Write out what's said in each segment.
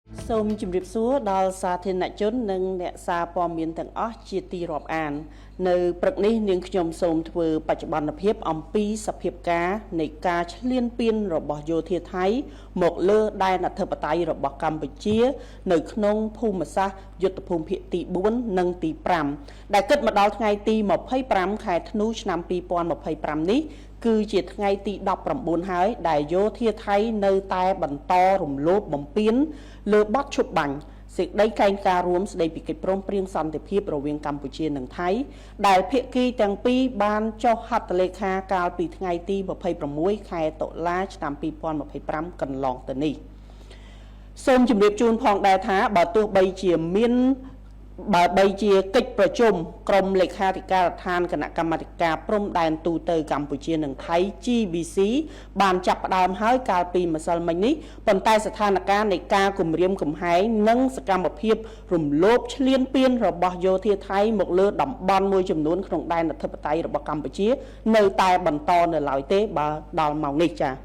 សូមជម្រាបសួរដល់សាធារណជននិងអ្នកសារព័ត៌មានទាំងអស់ជាទីរាប់អាននៅព្រឹកនេះនាងខ្ញុំសូមធ្វើបច្ចុប្បន្នភាពអំពីសភាពការនៃការឈ្លានពានរបស់យោធាថៃមកលើដែនអធិបតេយ្យរបស់កម្ពុជានៅក្នុងភូមិសាស្ត្រយុទ្ធភូមិភាគទី4និងទី5ដែលគិតមកដល់ថ្ងៃទី25ខែធ្នូឆ្នាំ2025នេះគឺជាថ្ងៃទី19ហើយដែលយោធាថៃនៅតែបន្តរំលោភបំពានលើបទឈប់បាញ់សេចក្តីកែងការរួមស្តីពីកិច្ចព្រមព្រៀងសន្តិភាពរវាងកម្ពុជានិងថៃដែលភាគីទាំងពីរបានចុះហត្ថលេខាកាលពីថ្ងៃទី26ខែតុលាឆ្នាំ2025កន្លងទៅនេះសូមជម្រាបជូនផងដែរថាបើទោះបីជាកិច្ចប្រជុំក្រុមលេខាធិការដ្ឋានគណៈកម្មាធិការព្រំដែនទូតកម្ពុជានិងថៃ GBC បានចាប់ផ្ដើមហើយកាលពីម្សិលមិញនេះប៉ុន្តែស្ថានភាពនៃការគំរាមកំហែងនិងសកម្មភាពរំលោភឈ្លានពានរបស់យោធាថៃមកលើតំបន់មួយចំនួនក្នុងដែនអធិបតេយ្យរបស់កម្ពុជានៅតែបន្តនៅឡើយទេបើដល់ម៉ោងនេះចា៎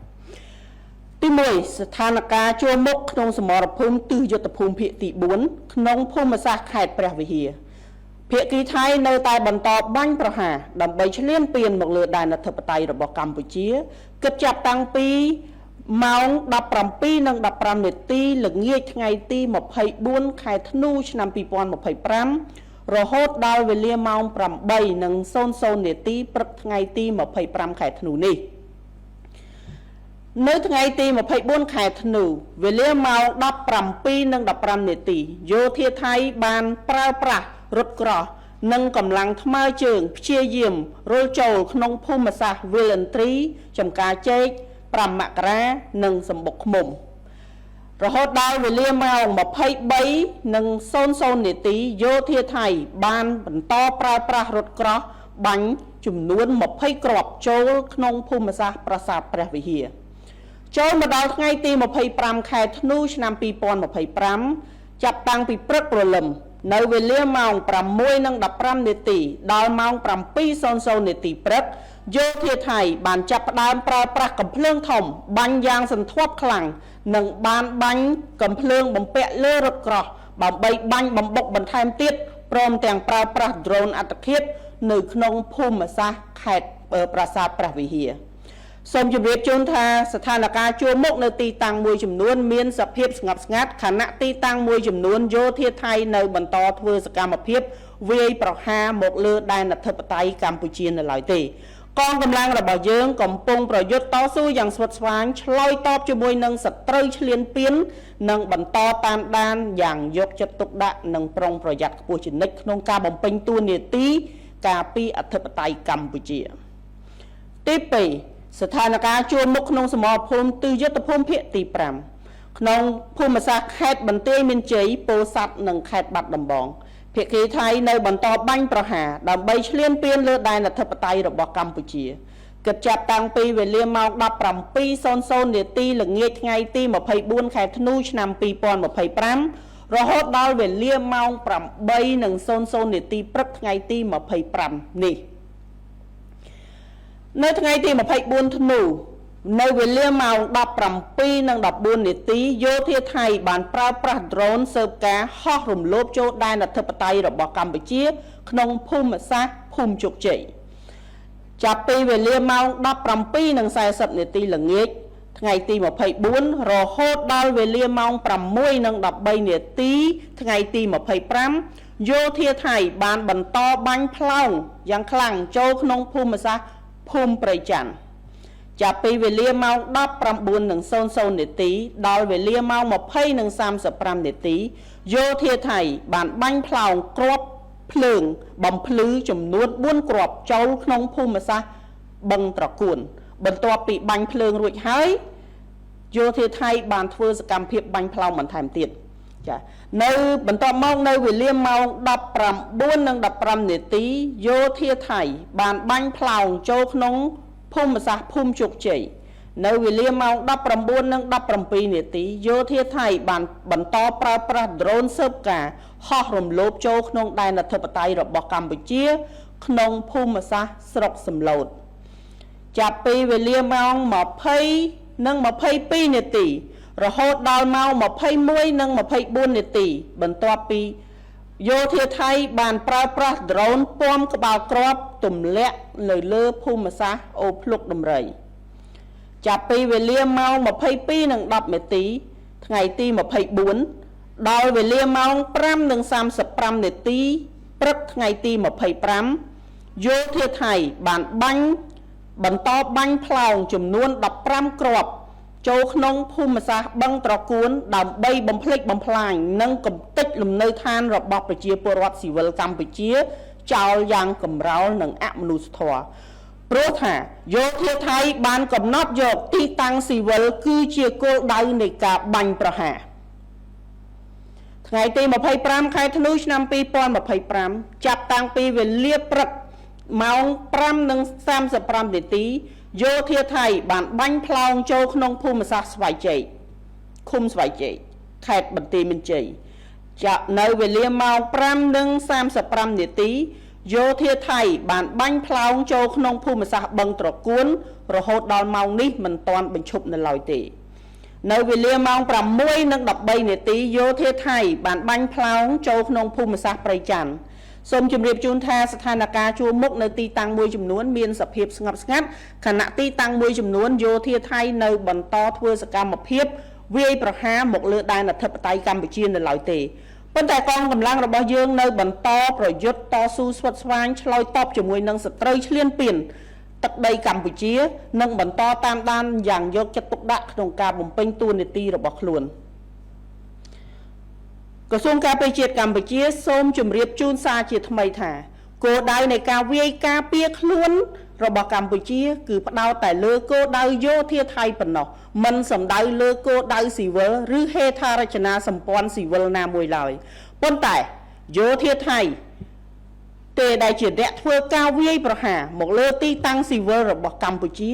ទី1ស្ថានភាពជួរមុខក្នុងសមរភូមិទិសយុទ្ធភូមិភាគទី4ក្នុងភូមិសាស្ត្រខេត្តព្រះវិហារភាគីថៃនៅតែបន្តបាញ់ប្រហារដើម្បីឈ្លានពានមកលើដែនអធិបតេយ្យរបស់កម្ពុជាគិតចាប់តាំងពីម៉ោង 17:15 នាទីល្ងាចថ្ងៃទី24ខែធ្នូឆ្នាំ2025រហូតដល់វេលាម៉ោង 8:00 នាទីព្រឹកថ្ងៃទី25ខែធ្នូនេះនៅថ្ងៃទី24ខែធ្នូវេលាម៉ោង 17:15 នាទីយោធាថៃបានប្រើប្រាស់រថក្រោះនិងកម្លាំងថ្មើរជើងព្យាយាមរុលចូលក្នុងភូមិសាស្ត្រវិលន្ទ្រីចំការចេក5មករានិងសម្បុកឃ្មុំរហូតដល់វេលាម៉ោង 23:00 នាទីយោធាថៃបានបន្តប្រើប្រាស់រថក្រោះបាញ់ចំនួន20គ្រាប់ចូលក្នុងភូមិសាស្ត្រប្រាសាទព្រះវិហារចូលមកដល់ថ្ងៃទី25ខែធ្នូឆ្នាំ2025ចាប់តាំងពីព្រឹកព្រលឹមនៅវេលាម៉ោង 6:15 នាទីដល់ម៉ោង 7:00 នាទីព្រឹកយោធាថៃបានចាប់ផ្ដើមប្រើប្រាស់កាំភ្លើងធំបាញ់យ៉ាងសន្ធាប់ខ្លាំងនិងបានបាញ់កាំភ្លើងបំពាក់លើរថក្រោះដើម្បីបាញ់បំបុកបន្ថែមទៀតព្រមទាំងប្រើប្រាស់ drone អត្តឃាតនៅក្នុងភូមិសាស្ត្រខេត្តប្រាសាទព្រះវិហារសូមជម្រាបជូនថាស្ថានភាពជួរមុខនៅទីតាំងមួយចំនួនមានសភាពស្ងប់ស្ងាត់ខណៈទីតាំងមួយចំនួនយោធាថៃនៅបន្តធ្វើសកម្មភាពវាយប្រហារមកលើដែនអធិបតេយ្យកម្ពុជានៅឡើយទេកងកម្លាំងរបស់យើងកំពុងប្រយុទ្ធតស៊ូយ៉ាងស្វិតស្វាញឆ្លើយតបជាមួយនឹងសត្រូវឈ្លានពាននិងបន្តតាមដានយ៉ាងយកចិត្តទុកដាក់និងប្រុងប្រយ័ត្នខ្ពស់ជានិច្ចក្នុងការបំពេញតួនាទីការពារអធិបតេយ្យកម្ពុជាទី2ស្ថានភាពជួរមុខក្នុងសមរភូមិទិសយុទ្ធភូមិភាគទី5ក្នុងភូមិសាស្ត្រខេត្តបន្ទាយមានជ័យពោធិ៍សាត់និងខេត្តបាត់ដំបងភាគីថៃនៅបន្តបាញ់ប្រហារដើម្បីឈ្លានពានលើដែនអធិបតេយ្យរបស់កម្ពុជាគិតចាប់តាំងពីវេលាម៉ោង 17:00 នាទីល្ងាចថ្ងៃទី24ខែធ្នូឆ្នាំ2025រហូតដល់វេលាម៉ោង 8:00 នាទីព្រឹកថ្ងៃទី25នេះនៅថ្ងៃទី24ធ្នូនៅវេលាម៉ោង 17:14 នាទីយោធាថៃបានប្រើប្រាស់ drone ស៊ើបការហោះរំលោភចូលដែនអធិបតេយ្យរបស់កម្ពុជាក្នុងភូមិសាស្ត្រភូមិជោគជ័យចាប់ពីវេលាម៉ោង 17:40 នាទីល្ងាចថ្ងៃទី24រហូតដល់វេលាម៉ោង 6:13 នាទីថ្ងៃទី25យោធាថៃបានបន្តបាញ់ផ្លោងយ៉ាងខ្លាំងចូលក្នុងភូមិសាស្ត្រភូមិព្រៃច័ន្ទចាប់ពីវេលាម៉ោង 19:00 នាទីដល់វេលាម៉ោង 20:35 នាទីយោធាថៃបានបាញ់ផ្លោងគ្រាប់ភ្លើងបំភ្លឺចំនួន4គ្រាប់ចូលក្នុងភូមិសាស្ត្របឹងត្រកួនបន្ទាប់ពីបាញ់ភ្លើងរួចហើយយោធាថៃបានធ្វើសកម្មភាពបាញ់ផ្លោងបន្ថែមទៀតចានៅបន្ទាប់មកនៅវេលាម៉ោង 19:15 នាទីយោធាថៃបានបាញ់ផ្លោងចូលក្នុងភូមិសាស្ត្រភូមិជោគជ័យនៅវេលាម៉ោង 19:17 នាទីយោធាថៃបានបន្តប្រើប្រាស់ drone ស៊ើបការហោះរំលោភចូលក្នុងដែនអធិបតេយ្យរបស់កម្ពុជាក្នុងភូមិសាស្ត្រស្រុកសំឡូតចាប់ពីវេលាម៉ោង 20:22 នាទី រហូតដល់ម៉ោង21និង24នាទីបន្ទាប់ពីយោធាថៃបានប្រើប្រាស់ដ្រូនពំក្បាលគ្រាប់ទម្លាក់នៅលើភូមិសាស្ត្រអូភ្លុកដំរីចាប់ពីវេលាម៉ោង22:10នាទីថ្ងៃទី24ដល់វេលាម៉ោង5:35នាទីព្រឹកថ្ងៃទី25យោធាថៃបានបន្តបាញ់ផ្លោងចំនួន15គ្រាប់ចូលក្នុងភូមិសាស្ត្របឹងត្រកួនដើម្បីបំផ្លិចបំផ្លាញនិងកំទេចលំនៅឋានរបស់ប្រជាពលរដ្ឋស៊ីវិលកម្ពុជាចោលយ៉ាងកំរោលនិងអមនុស្សធម៌ព្រោះថាយោធាថៃបានកំណត់យកទីតាំងស៊ីវិលគឺជាគោលដៅនៃការបាញ់ប្រហារថ្ងៃទី25ខែធ្នូឆ្នាំ2025ចាប់តាំងពីវេលាព្រឹកម៉ោង5:35នាទីយោធាថៃបានបាញ់ផ្លោងចូលក្នុងភូមិសាស្ត្រស្វាយជ័យឃុំស្វាយជ័យខេត្តបន្ទាយមានជ័យចាក់នៅវេលាម៉ោង5:35នាទីយោធាថៃបានបាញ់ផ្លោងចូលក្នុងភូមិសាស្ត្របឹងត្រកួនរហូតដល់ម៉ោងនេះមិនទាន់បញ្ឈប់នៅឡើយទេនៅវេលាម៉ោង6:13នាទីយោធាថៃបានបាញ់ផ្លោងចូលក្នុងភូមិសាស្ត្រព្រៃច័ន្ទសូមជម្រាបជូនថាស្ថានភាពជួរមុខនៅទីតាំងមួយចំនួនមានសភាពស្ងប់ស្ងាត់ខណៈទីតាំងមួយចំនួនយោធាថៃនៅបន្តធ្វើសកម្មភាពវាយប្រហារមកលើដែនអធិបតេយ្យកម្ពុជានៅឡើយទេប៉ុន្តែកងកម្លាំងរបស់យើងនៅបន្តប្រយុទ្ធតស៊ូស្វិតស្វាញឆ្លើយតបជាមួយនឹងសត្រូវឈ្លានពានទឹកដីកម្ពុជានិងបន្តតាមដានយ៉ាងយកចិត្តទុកដាក់ក្នុងការបំពេញតួនាទីរបស់ខ្លួនក្រសួងការពារជាតិកម្ពុជាសូមជម្រាបជូនសារជាថ្មីថាគោលដៅនៃការវាយការពារខ្លួនរបស់កម្ពុជាគឺផ្ដោតតែលើគោលដៅយោធាថៃប៉ុណ្ណោះមិនសំដៅលើគោលដៅស៊ីវិលឬហេដ្ឋារចនាសម្ព័ន្ធស៊ីវិលណាមួយឡើយប៉ុន្តែយោធាថៃទេដែលជាអ្នកធ្វើការវាយប្រហារមកលើទីតាំងស៊ីវិលរបស់កម្ពុជា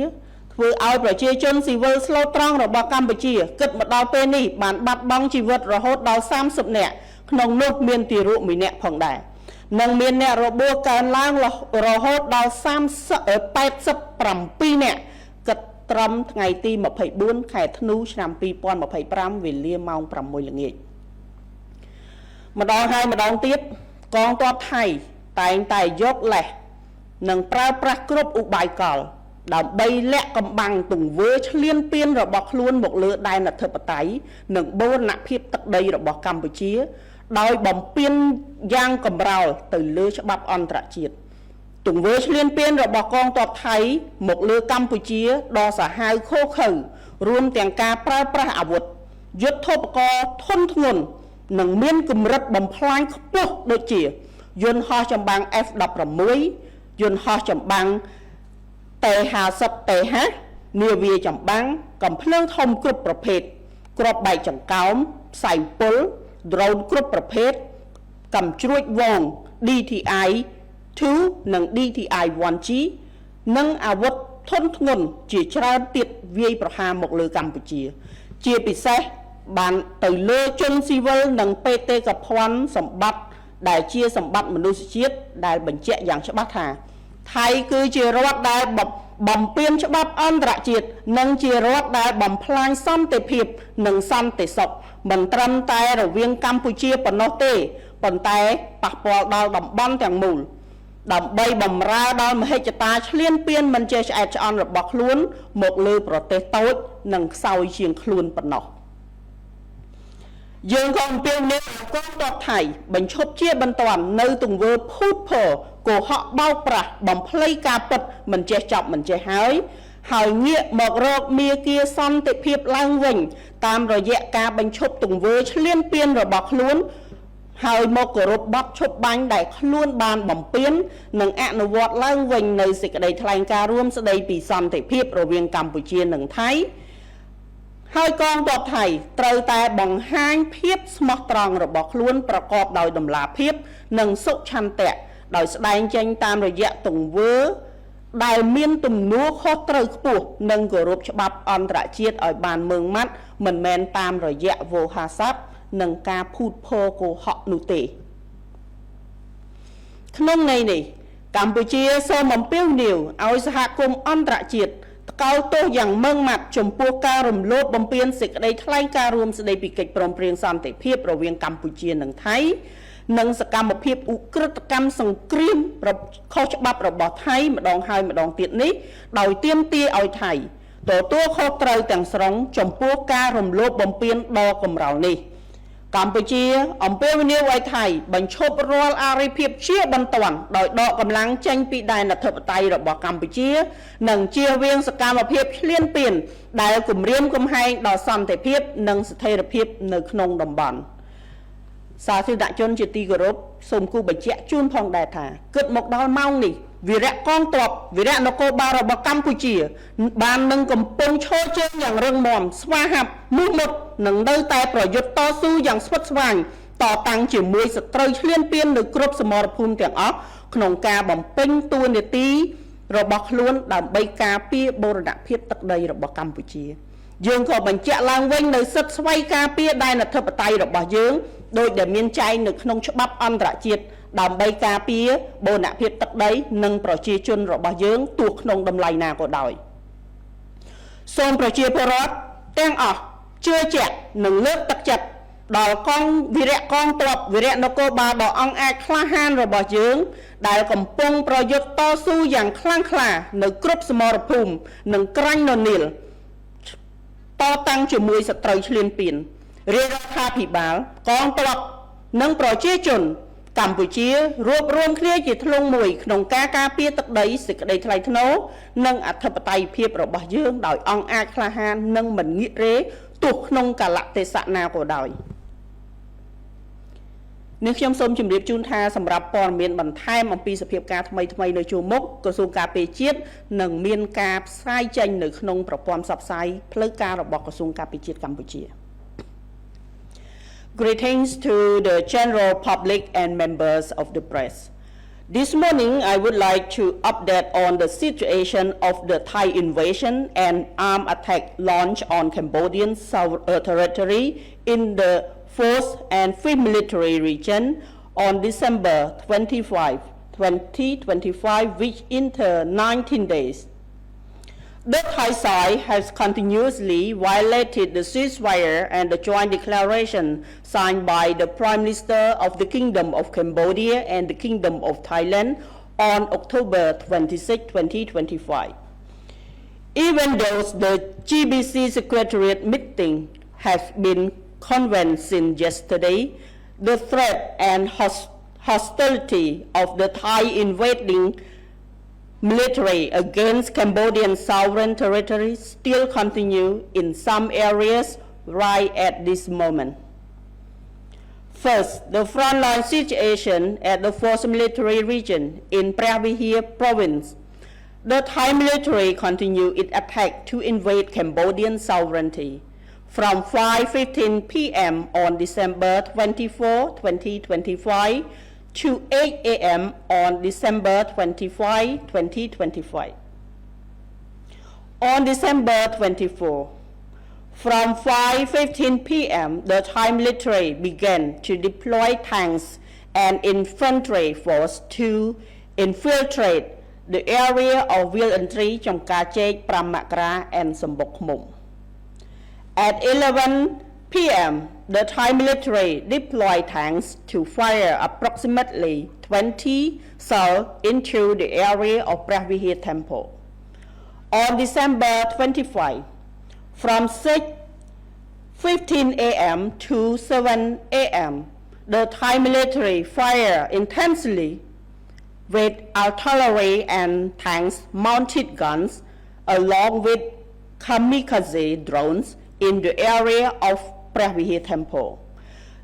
ធ្វើឲ្យប្រជាជនស៊ីវិលស្លូតត្រង់របស់កម្ពុជាគិតមកដល់ពេលនេះបានបាត់បង់ជីវិតរហូតដល់30នាក់ក្នុងនោះមានទារកម្នាក់ផងដែរនិងមានអ្នករបួសកើនឡើងរហូតដល់87នាក់គិតត្រឹមថ្ងៃទី24ខែធ្នូឆ្នាំ2025វេលាម៉ោង6ល្ងាចម្ដងហើយម្ដងទៀតកងទ័ពថៃតែងតែយកលេសនិងប្រើប្រាស់គ្រប់ឧបាយកលដើម្បីលាក់កំបាំងទង្វើឈ្លានពានរបស់ខ្លួនមកលើដែនអធិបតេយ្យនិងបូរណភាពទឹកដីរបស់កម្ពុជាដោយបំពានយ៉ាងកំរោលទៅលើច្បាប់អន្តរជាតិទង្វើឈ្លានពានរបស់កងទ័ពថៃមកលើកម្ពុជាដ៏សាហាវឃោរឃៅរួមទាំងការប្រើប្រាស់អាវុធយុទ្ធោបករណ៍ធុនធ្ងន់និងមានកម្រិតបំផ្លាញខ្ពស់ដូចជាយន្តហោះចម្បាំង F-16 យន្តហោះចម្បាំងT-50 TH នាវាចម្បាំងកំភ្លើងធំគ្រប់ប្រភេទគ្រាប់បែកចង្កោមផ្សែងពុលដ្រូនគ្រប់ប្រភេទកំជ្រួចវង DTI-2 និង DTI-1G និងអាវុធធុនធ្ងន់ជាច្រើនទៀតវាយប្រហារមកលើកម្ពុជាជាពិសេសបានទៅលើជនស៊ីវិលនិងបេតិកភណ្ឌសម្បត្តិដែលជាសម្បត្តិមនុស្សជាតិដែលបញ្ជាក់យ៉ាងច្បាស់ថាថៃគឺជារដ្ឋដែលបំពានច្បាប់អន្តរជាតិនិងជារដ្ឋដែលបំផ្លាញសន្តិភាពនិងសន្តិសុខមិនត្រឹមតែរវាងកម្ពុជាប៉ុណ្ណោះទេប៉ុន្តែប៉ះពាល់ដល់តំបន់ទាំងមូលដើម្បីបំរើដល់មហិច្ឆតាឈ្លានពានមិនចេះឆ្អែតឆ្អន់របស់ខ្លួនមកលើប្រទេសតូចនិងខ្សោយជាងខ្លួនប៉ុណ្ណោះយើងក៏អំពាវនាវឲ្យកងទ័ពថៃបញ្ឈប់ជាបន្ទាន់នៅទង្វើភូតភរកុហកបោកប្រាស់បំភ្លៃការពិតមិនចេះចប់មិនចេះហើយងាកមករកមាគ៌ាសន្តិភាពឡើងវិញតាមរយៈការបញ្ឈប់ទង្វើឈ្លានពានរបស់ខ្លួនហើយមកគោរពបទឈប់បាញ់ដែលខ្លួនបានបំពេញនិងអនុវត្តឡើងវិញនៅសេចក្តីថ្លែងការណ៍រួមស្តីពីសន្តិភាពរវាងកម្ពុជានិងថៃហើយកងទ័ពថៃត្រូវតែបង្ហាញភាពស្មោះត្រង់របស់ខ្លួនប្រកបដោយតម្លាភាពនិងសុឆន្ទៈដោយស្ដែងចេញតាមរយៈទង្វើដែលមានទំនួលខុសត្រូវខ្ពស់និងគោរពច្បាប់អន្តរជាតិឲ្យបានម៉ឺងម៉ាត់មិនមែនតាមរយៈវោហារស័ព្ទនិងការភូតភរកុហកនោះទេក្នុងន័យនេះកម្ពុជាសូមអំពាវនាវឲ្យសហគមន៍អន្តរជាតិ កោតទោសយ៉ាងម៉ឺងម៉ាត់ចំពោះការរំលោភបំពានសេចក្តីថ្លែងការណ៍រួមស្តីពីកិច្ចព្រមព្រៀងសន្តិភាពរវាងកម្ពុជានិងថៃនិងសកម្មភាពឧក្រិដ្ឋកម្មសង្គ្រាមខុសច្បាប់របស់ថៃម្ដងហើយម្ដងទៀតនេះដោយទាមទារឲ្យថៃទទួលខុសត្រូវទាំងស្រុងចំពោះការរំលោភបំពានដ៏កម្រោលនេះកម្ពុជាអំពាវនាវឲ្យថៃបញ្ឈប់រាល់អរិភាពជាបន្ទាន់ដោយដកកម្លាំងចេញពីដែនអធិបតេយ្យរបស់កម្ពុជានិងជៀសវាងសកម្មភាពឈ្លានពានដែលគំរាមកំហែងដល់សន្តិភាពនិងស្ថិរភាពនៅក្នុងតំបន់សាធារណជនជាទីគោរពសូមគូបញ្ជាក់ជូនផងដែរថាគិតមកដល់ម៉ោងនេះវីរៈកងទ័ពវីរៈនគរបាលរបស់កម្ពុជាបាននឹងកំពុងឈរជើងយ៉ាងរឹងមាំស្វាហាប់មោះមុតនឹងនៅតែប្រយុទ្ធតស៊ូយ៉ាងស្វិតស្វាញតតាំងជាមួយសត្រូវឈ្លានពាននៅគ្រប់សមរភូមិទាំងអស់ក្នុងការបំពេញតួនាទីរបស់ខ្លួនដើម្បីការពារបូរណភាពទឹកដីរបស់កម្ពុជាយើងក៏បញ្ជាក់ឡើងវិញនៅសិទ្ធិស្វ័យការពារដែនអធិបតេយ្យរបស់យើងដោយដែលមានចែងនៅក្នុងច្បាប់អន្តរជាតិដើម្បីការពារបូរណភាពទឹកដីនិងប្រជាជនរបស់យើងទោះក្នុងតម្លៃណាក៏ដោយសូមប្រជាពលរដ្ឋទាំងអស់ជឿជាក់និងលើកទឹកចិត្តដល់វីរៈកងទ័ពវីរៈនគរបាលដ៏អង់អាចក្លាហានរបស់យើងដែលកំពុងប្រយុទ្ធតស៊ូយ៉ាងខ្លាំងក្លានៅគ្រប់សមរភូមិនិងក្រាញ់ននីលតតាំងជាមួយសត្រូវឈ្លានពានរាជរដ្ឋាភិបាលកងទ័ពនិងប្រជាជនកម្ពុជារួបរวมគ្នាជាធ្លុងមួយក្នុងការការពារទឹកដីសេចក្តីថ្លៃថ្នូរនិងអធិបតេយ្យភាពរបស់យើងដោយអង្គអាចក្លាហាននិងមិនងាករេទោះក្នុងកាលៈទេសៈណាក៏ដោយនេះខ្ញុំសូមជម្រាបជូនថាសម្រាប់ព័ត៌មានបន្ថែមអំពីសភាពការថ្មីៗនៅជួរមុខក្រសួងការពារជាតិនឹងមានការផ្សាយចេញនៅក្នុងប្រព័ន្ធផ្សព្វផ្សាយផ្លូវការរបស់ក្រសួងការពារជាតិកម្ពុជាGreetings to the general public and members of the press. This morning, I would like to update on the situation of the Thai invasion and armed attack launched on Cambodian territory in the 4th and 5th Military Region on December 25, 2025, which entered 19 days. The Thai side has continuously violated the ceasefire and the joint declaration signed by the Prime Minister of the Kingdom of Cambodia and the Kingdom of Thailand on October 26, 2025. Even though the GBC Secretariat meeting has been convened since yesterday, the threat and hostility of the Thai invading military against Cambodian sovereign territory still continue in some areas right at this moment. First, the frontline situation at the 4th Military Region in Preah Vihear province. The Thai military continue its attack to invade Cambodian sovereignty. From 5:15 p.m. on December 24, 2025, to 8 a.m. on December 25, 2025. On December 24, from 5:15 p.m., the Thai military began to deploy tanks and infantry force to infiltrate the area of Vientry, Chongkachek, Pramakra, and Sambok Mum. At 11 p.m., the Thai military deployed tanks to fire approximately 20 shells into the area of Preah Vihear Temple. On December 25, from 6:15 a.m. to 7 a.m., the Thai military fired intensely with artillery and tanks-mounted guns, along with kamikaze drones in the area of Preah Vihear Temple.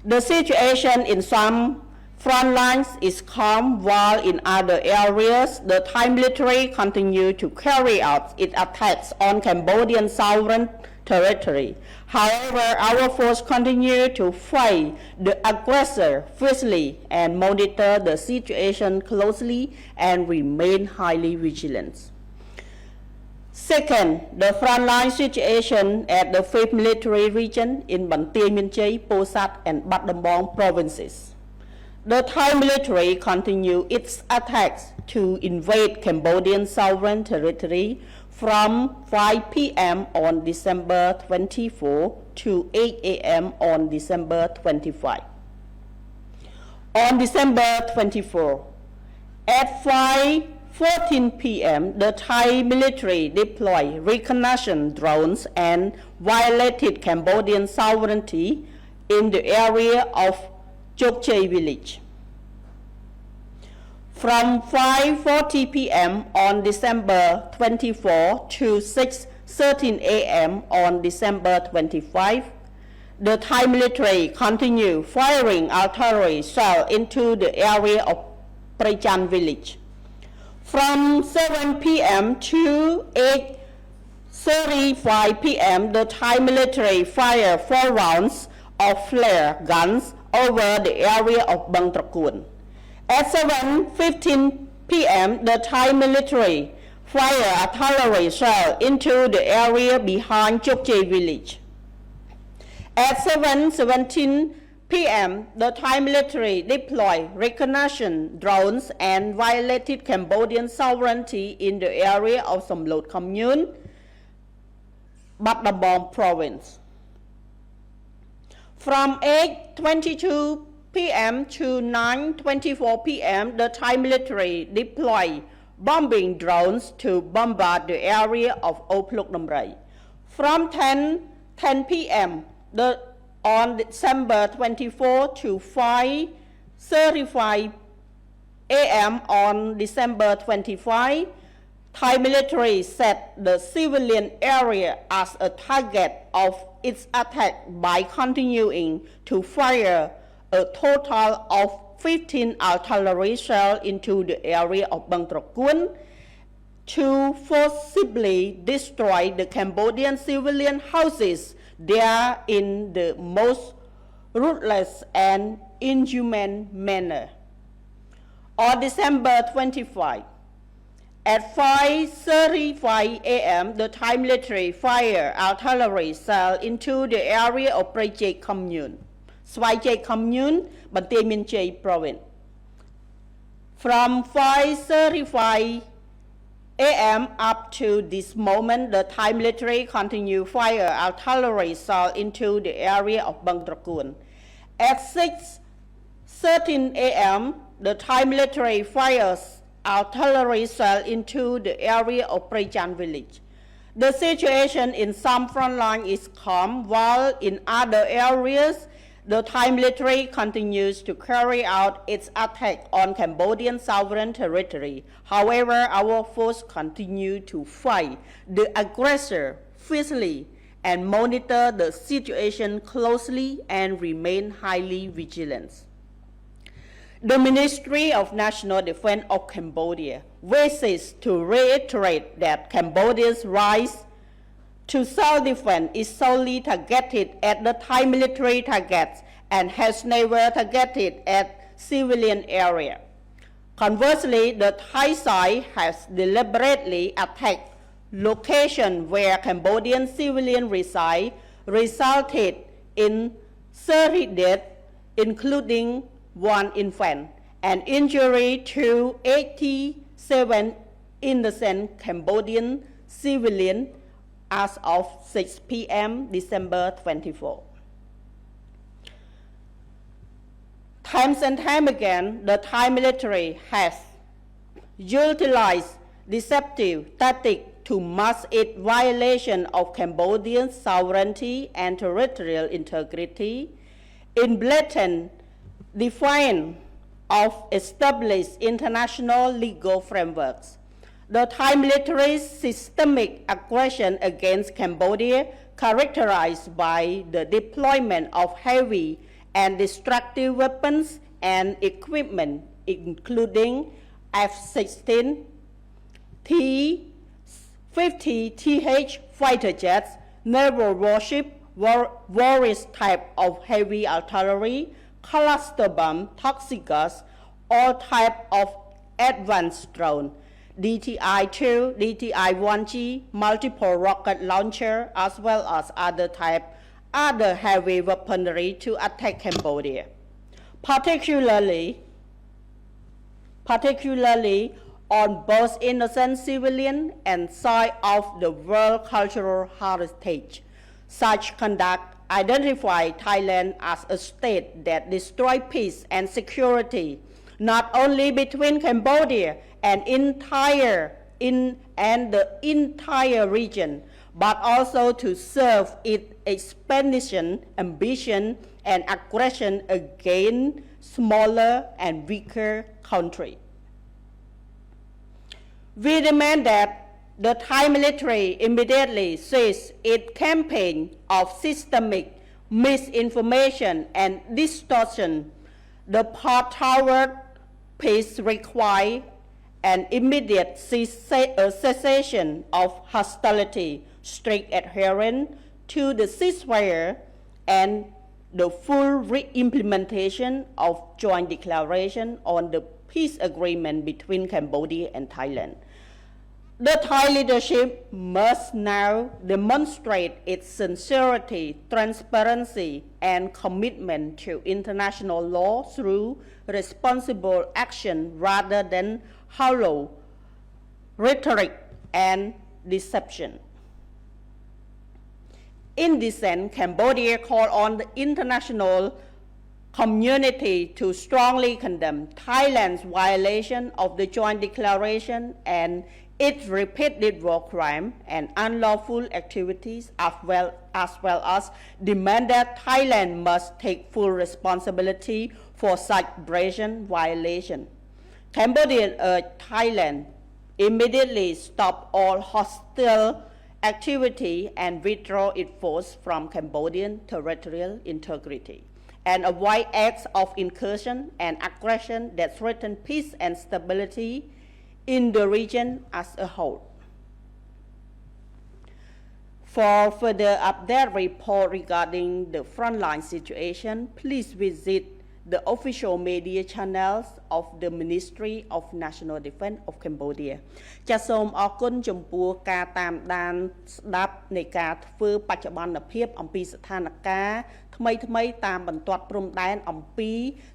The situation in some front lines is calm, while in other areas, the Thai military continue to carry out its attacks on Cambodian sovereign territory. However, our force continue to fight the aggressor fiercely and monitor the situation closely and remain highly vigilant. Second, the frontline situation at the 5th Military Region in Banteay Mean Chey, Posat, and Bat Dambong provinces. The Thai military continue its attacks to invade Cambodian sovereign territory from 5 p.m. on December 24 to 8 a.m. on December 25. On December 24, at 5:14 p.m., the Thai military deployed reconnaissance drones and violated Cambodian sovereignty in the area of Chokche village. From 5:40 p.m. on December 24 to 6:13 a.m. on December 25, the Thai military continued firing artillery shells into the area of Prachan village. From 7 p.m. to 8:35 p.m., the Thai military fired 4 rounds of flare guns over the area of Bang Trakun. At 7:15 p.m., the Thai military fired artillery shells into the area behind Chokche village. At 7:17 p.m., the Thai military deployed reconnaissance drones and violated Cambodian sovereignty in the area of Somlot Commune, Battambang province. From 8:22 p.m. to 9:24 p.m., the Thai military deployed bombing drones to bombard the area of Opluk Damrai. From 10:10 p.m. on December 24 to 5:35 a.m. on December 25, Thai military set the civilian area as a target of its attack by continuing to fire a total of 15 artillery shells into the area of Bang Trakun to forcibly destroy the Cambodian civilian houses there in the most ruthless and inhuman manner. On December 25, at 5:35 a.m., the Thai military fired artillery shells into the area of Prajek Commune, Swajek Commune, Banteay Mean Chey province. From 5:35 a.m. up to this moment, the Thai military continued fire artillery shells into the area of Bang Trakun. At 6:13 a.m., the Thai military fires artillery shells into the area of Prachan village. The situation in some front line is calm, while in other areas, the Thai military continues to carry out its attack on Cambodian sovereign territory. However, our force continue to fight the aggressor fiercely and monitor the situation closely and remain highly vigilant. The Ministry of National Defense of Cambodia wishes to reiterate that Cambodia's right to self-defense is solely targeted at the Thai military targets and has never targeted at civilian area. Conversely, the Thai side has deliberately attacked locations where Cambodian civilians reside, resulted in 30 deaths, including 1 infant, and injury to 87 innocent Cambodian civilians as of 6 p.m. December 24. Times and time again, the Thai military has utilized deceptive tactics to mask its violation of Cambodian sovereignty and territorial integrity in blatant defiance of established international legal frameworks. The Thai military's systemic aggression against Cambodia, characterized by the deployment of heavy and destructive weapons and equipment, including F-16, T-50TH fighter jets, naval warship, various types of heavy artillery, cluster bomb, toxic gas, all types of advanced drones, DTI-2, DTI-1G, multiple rocket launcher, as well as other heavy weaponry to attack Cambodia. Particularly on both innocent civilian and side of the World Cultural Heritage. Such conduct identifies Thailand as a state that destroys peace and security, not only between Cambodia and the entire region, but also to serve its expansion, ambition, and aggression against smaller and weaker countries. We demand that the Thai military immediately cease its campaign of systemic misinformation and distortion. The path toward peace requires an immediate cessation of hostility, strict adherence to the ceasefire, and the full re-implementation of joint declaration on the peace agreement between Cambodia and Thailand. The Thai leadership must now demonstrate its sincerity, transparency, and commitment to international law through responsible action rather than hollow rhetoric and deception. In this sense, Cambodia called on the international community to strongly condemn Thailand's violation of the joint declaration and its repeated war crime and unlawful activities, as well as demand that Thailand must take full responsibility for such brazen violation. Cambodia urged Thailand immediately stop all hostile activity and withdraw its force from Cambodian territorial integrity, and avoid acts of incursion and aggression that threaten peace and stability in the region as a whole. For further update report regarding the frontline situation, please visit the official media channels of the Ministry of National Defense of Cambodia ចាសសូមអរគុណចំពោះការតាមដានស្ដាប់នៃការធ្វើបច្ចុប្បន្នភាពអំពីស្ថានភាពថ្មីតាមបន្ទាត់ព្រំដែនអំពី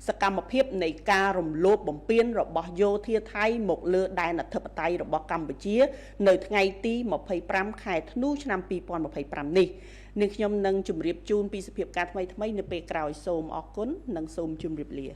សកម្មភាពនៃការរំលោភបំពានរបស់យោធាថៃមកលើដែនអធិបតេយ្យរបស់កម្ពុជានៅថ្ងៃទី25ខែធ្នូឆ្នាំ2025នេះនឹងខ្ញុំនឹងជម្រាបជូនពីសភាពការថ្មីនៅពេលក្រោយសូមអរគុណនិងសូមជម្រាបលា